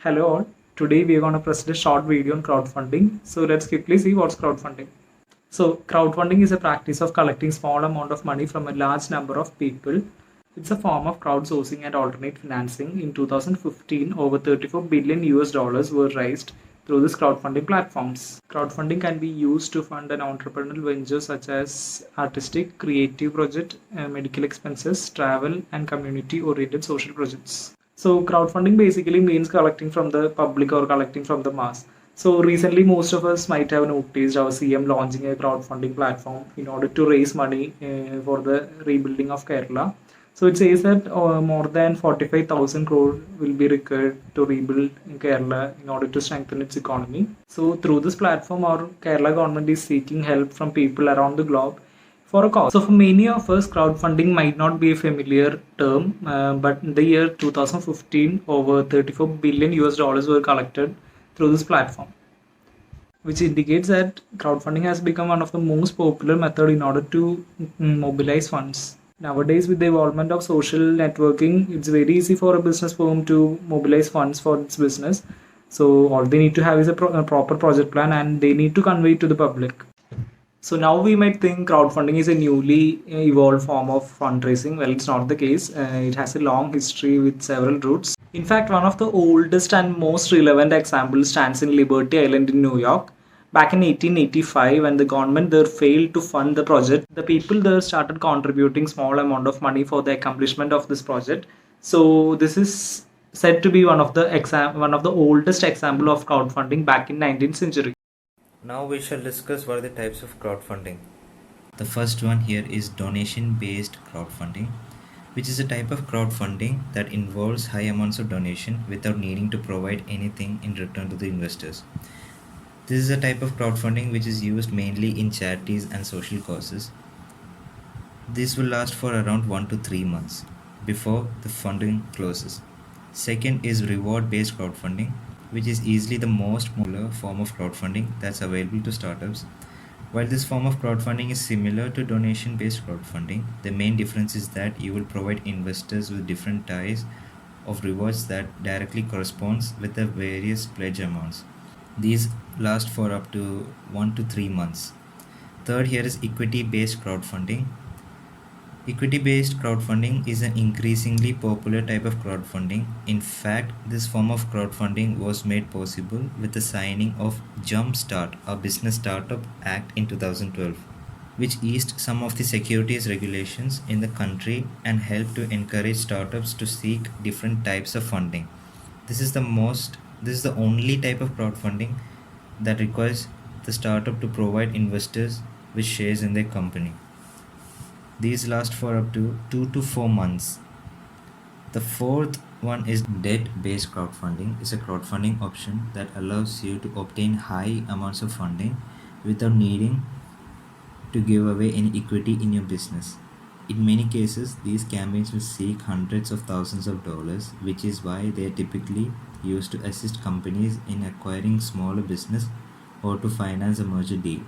Hello all. Today we are going to present a short video on crowdfunding. So let's quickly see what's crowdfunding. So crowdfunding is a practice of collecting small amount of money from a large number of people. It's a form of crowdsourcing and alternate financing. In 2015, over 34 billion US dollars were raised through these crowdfunding platforms. Crowdfunding can be used to fund an entrepreneurial venture such as artistic, creative project, medical expenses, travel, and community-oriented social projects. So crowdfunding basically means collecting from the public or collecting from the mass. So recently, most of us might have noticed our CM launching a crowdfunding platform in order to raise money for the rebuilding of Kerala. So it says that more than 45,000 crore will be required to rebuild in Kerala in order to strengthen its economy. So through this platform, our Kerala government is seeking help from people around the globe for a cause. So for many of us, crowdfunding might not be a familiar term, but in the year 2015, over 34 billion US dollars were collected through this platform, which indicates that crowdfunding has become one of the most popular method in order to mobilize funds. Nowadays, with the involvement of social networking, it's very easy for a business firm to mobilize funds for its business. So all they need to have is a proper project plan, and they need to convey it to the public. So now we might think crowdfunding is a newly evolved form of fundraising. Well, it's not the case. It has a long history with several routes. In fact, one of the oldest and most relevant examples stands in Liberty Island in New York. Back in 1885, when the government there failed to fund the project, the people there started contributing small amount of money for the accomplishment of this project. So this is said to be one of the oldest example of crowdfunding back in 19th century. Now we shall discuss what are the types of crowdfunding. The first one here is donation-based crowdfunding, which is a type of crowdfunding that involves high amounts of donation without needing to provide anything in return to the investors. This is a type of crowdfunding which is used mainly in charities and social causes. This will last for around 1 to 3 months before the funding closes. Second is reward-based crowdfunding, which is easily the most popular form of crowdfunding that's available to startups. While this form of crowdfunding is similar to donation-based crowdfunding, the main difference is that you will provide investors with different types of rewards that directly corresponds with the various pledge amounts. These last for up to 1 to 3 months. Third here is equity-based crowdfunding. Equity-based crowdfunding is an increasingly popular type of crowdfunding. In fact, this form of crowdfunding was made possible with the signing of Jumpstart, a Business Startup Act in 2012, which eased some of the securities regulations in the country and helped to encourage startups to seek different types of funding. This is the only type of crowdfunding that requires the startup to provide investors with shares in their company. These last for up to 2 to 4 months. The fourth one is debt-based crowdfunding. It's a crowdfunding option that allows you to obtain high amounts of funding without needing to give away any equity in your business. In many cases, these campaigns will seek hundreds of thousands of dollars, which is why they are typically used to assist companies in acquiring smaller business or to finance a merger deal.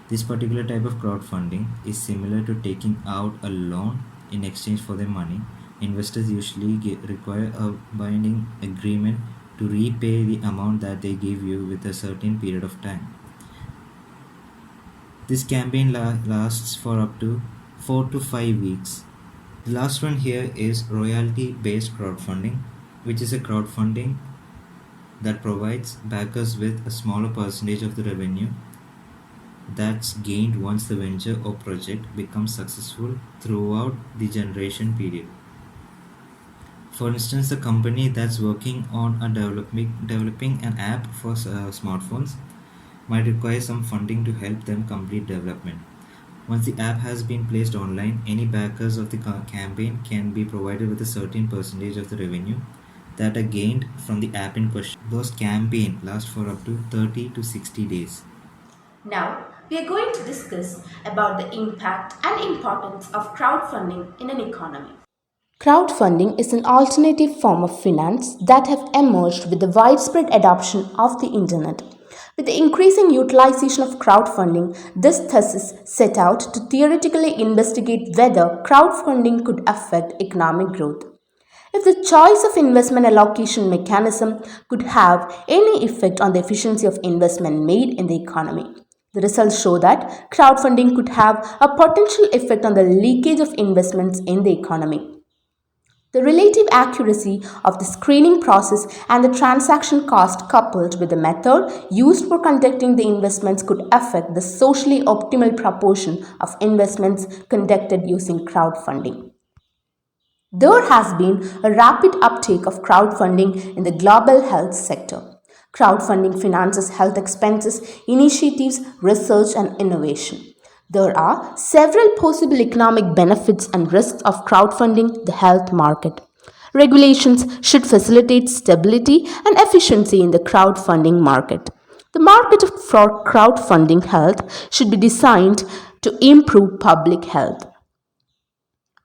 This particular type of crowdfunding is similar to taking out a loan in exchange for their money. Investors usually require a binding agreement to repay the amount that they give you with a certain period of time. This campaign lasts for up to 4 to 5 weeks. The last one here is royalty-based crowdfunding, which is a crowdfunding that provides backers with a smaller percentage of the revenue that's gained once the venture or project becomes successful throughout the generation period. For instance, the company that's working on developing an app for smartphones might require some funding to help them complete development. Once the app has been placed online, any backers of the campaign can be provided with a certain percentage of the revenue that are gained from the app in question. Those campaigns last for up to 30 to 60 days. Now, we are going to discuss about the impact and importance of crowdfunding in an economy. Crowdfunding is an alternative form of finance that have emerged with the widespread adoption of the internet. With the increasing utilization of crowdfunding, this thesis set out to theoretically investigate whether crowdfunding could affect economic growth. If the choice of investment allocation mechanism could have any effect on the efficiency of investment made in the economy. The results show that crowdfunding could have a potential effect on the leakage of investments in the economy. The relative accuracy of the screening process and the transaction cost coupled with the method used for conducting the investments could affect the socially optimal proportion of investments conducted using crowdfunding. There has been a rapid uptake of crowdfunding in the global health sector. Crowdfunding finances health expenses, initiatives, research, and innovation. There are several possible economic benefits and risks of crowdfunding the health market. Regulations should facilitate stability and efficiency in the crowdfunding market. The market for crowdfunding health should be designed to improve public health.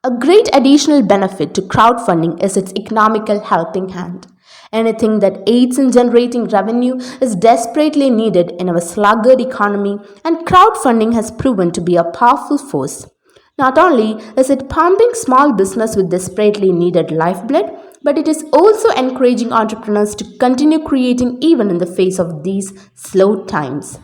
A great additional benefit to crowdfunding is its economical helping hand. Anything that aids in generating revenue is desperately needed in our sluggard economy, and crowdfunding has proven to be a powerful force. Not only is it pumping small business with desperately needed lifeblood, but it is also encouraging entrepreneurs to continue creating even in the face of these slow times.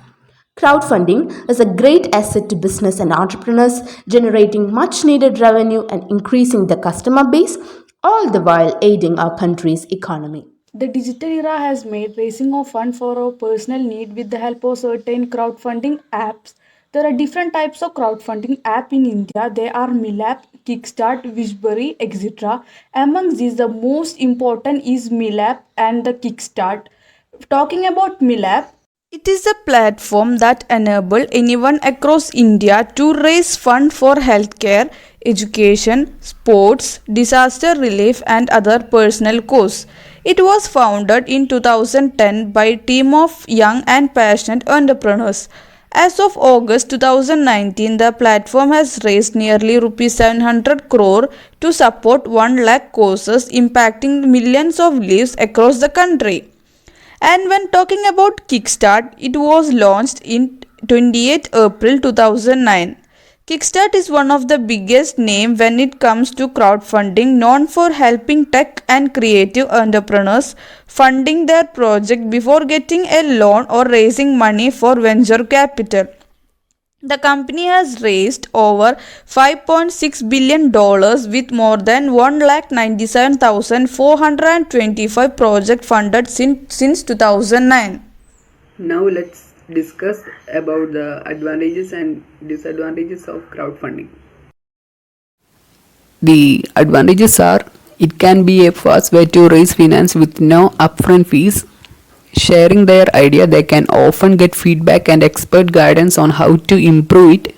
Crowdfunding is a great asset to business and entrepreneurs, generating much needed revenue and increasing the customer base, all the while aiding our country's economy. The digital era has made raising of fund for our personal need with the help of certain crowdfunding apps. There are different types of crowdfunding app in India. They are Millap, Kickstart, Wishberry, etc. Among these, the most important is Millap and the Kickstart. Talking about Millap, it is a platform that enables anyone across India to raise funds for healthcare, education, sports, disaster relief, and other personal causes. It was founded in 2010 by a team of young and passionate entrepreneurs. As of August 2019, the platform has raised nearly Rs 700 crore to support 1 lakh causes impacting millions of lives across the country. And when talking about Kickstart, it was launched in 28 April 2009. Kickstart is one of the biggest names when it comes to crowdfunding, known for helping tech and creative entrepreneurs funding their project before getting a loan or raising money for venture capital. The company has raised over $5.6 billion with more than 1,97,425 projects funded since 2009. Now let's discuss about the advantages and disadvantages of crowdfunding. The advantages are it can be a fast way to raise finance with no upfront fees. Sharing their idea, they can often get feedback and expert guidance on how to improve it.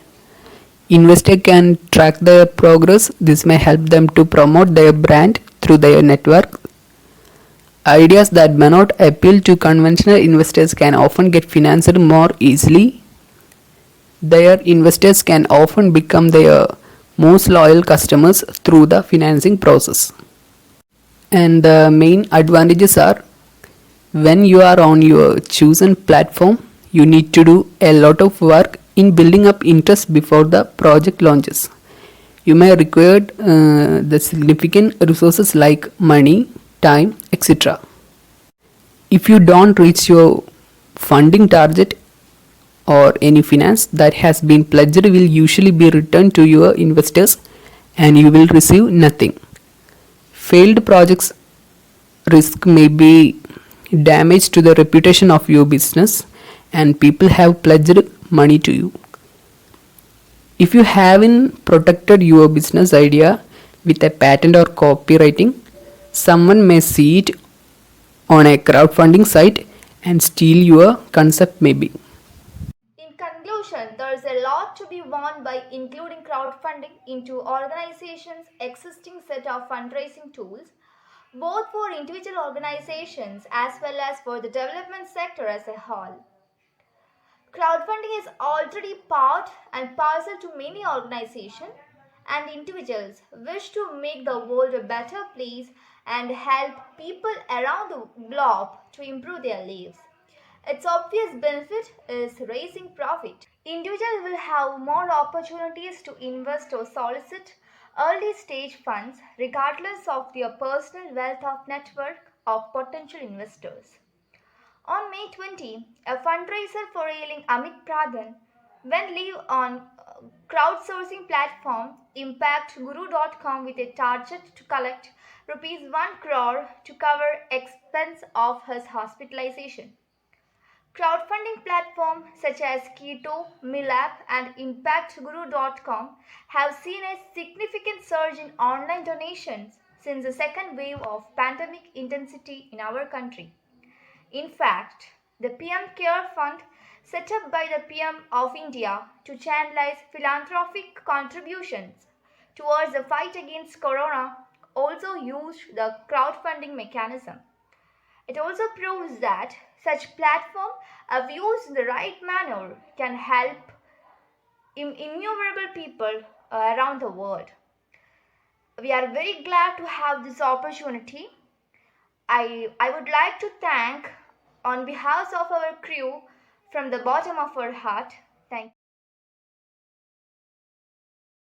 Investor can track their progress. This may help them to promote their brand through their network. Ideas that may not appeal to conventional investors can often get financed more easily. Their investors can often become their most loyal customers through the financing process. And the main advantages are when you are on your chosen platform, you need to do a lot of work in building up interest before the project launches. You may require the significant resources like money, time, etc. If you don't reach your funding target or any finance that has been pledged will usually be returned to your investors and you will receive nothing. Failed projects risk may be damage to the reputation of your business and people have pledged money to you. If you haven't protected your business idea with a patent or copywriting, someone may see it on a crowdfunding site and steal your concept maybe. In conclusion, there is a lot to be won by including crowdfunding into organizations' existing set of fundraising tools, both for individual organizations as well as for the development sector as a whole. Crowdfunding is already part and parcel to many organizations and individuals wish to make the world a better place and help people around the globe to improve their lives. Its obvious benefit is raising profit. Individuals will have more opportunities to invest or solicit early stage funds regardless of their personal wealth of network of potential investors. On May 20, a fundraiser for ailing Amit Pradhan went live on crowdsourcing platform impactguru.com with a target to collect rupees 1 crore to cover expense of his hospitalization. Crowdfunding platforms such as Keto, Millap, and ImpactGuru.com have seen a significant surge in online donations since the second wave of pandemic intensity in our country. In fact, the PM Care Fund, set up by the PM of India to channelize philanthropic contributions towards the fight against corona, also used the crowdfunding mechanism. It also proves that such platforms, if used in the right manner, can help innumerable people around the world. We are very glad to have this opportunity. I would like to thank on behalf of our crew from the bottom of our heart. Thank you.